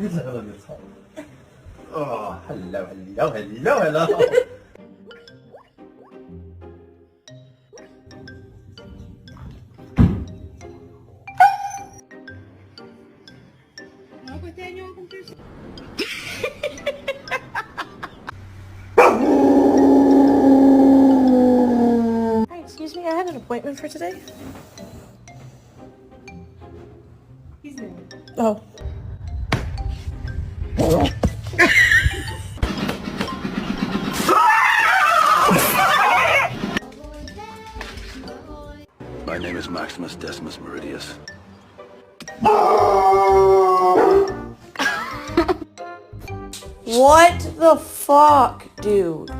Oh, hello, hello, hello, hello. Hi, excuse me, I had an appointment for today. He's there. Oh. My name is Maximus Decimus Meridius. What the fuck, dude?